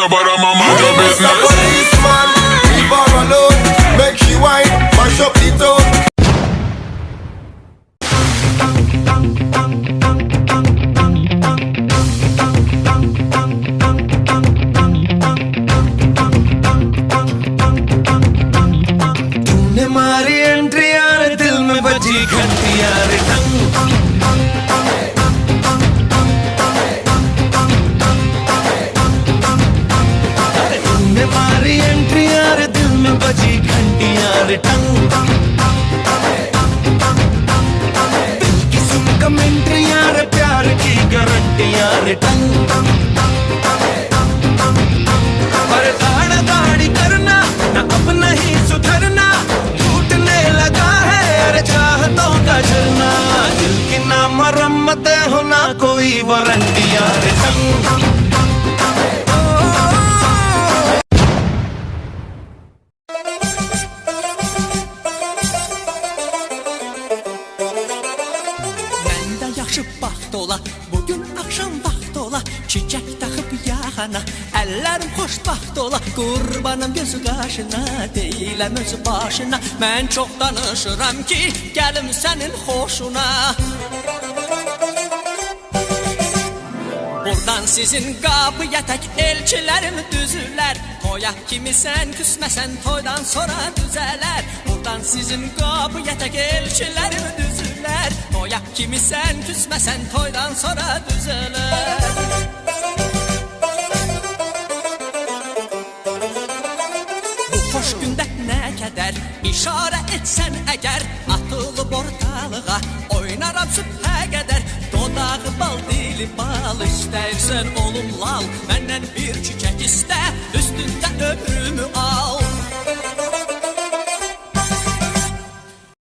but I'm a mind your business. Policeman, leave her alone. Make she whine, mash up the town. तूने मारी एंट्री यार दिल में बजी घंटी यार टंग तूने मारी एंट्री यार दिल में बजी घंटी यार टंग दिल की सुन कमेंट्री यार प्यार की गारंटी यार टंग पर दाढ़ा दाढ़ी करना ना अपना ही सुधरना टूटने लगा है अरे चाहतों का झरना दिल की ना मरम्मत हो ना कोई वारंटी यार टंग Məndə yaxşı vaxt ola, bugün axşam vaxt ola, çiçək taxıb yaxana, əllərim xoşbaxt ola, qurbanım gözü qaşına, deyiləm öz başına, mən çox danışıram ki, gəlim sənin xoşuna. Buradan sizin qapıya tək elçilərim düzülər, toya kimi sən küsməsən toydan sonra düzələr. Buradan sizin qapıya tək elçilərim düzülər, toya kimi sən küsməsən toydan sonra düzələr. Bu xoş gündə nə qədər işarə etsən əgər, atılıb ortalığa oynaram sübhə qədər. Dodağı bal, dili bal, istərsən olum lal, məndən bir çiçək istər.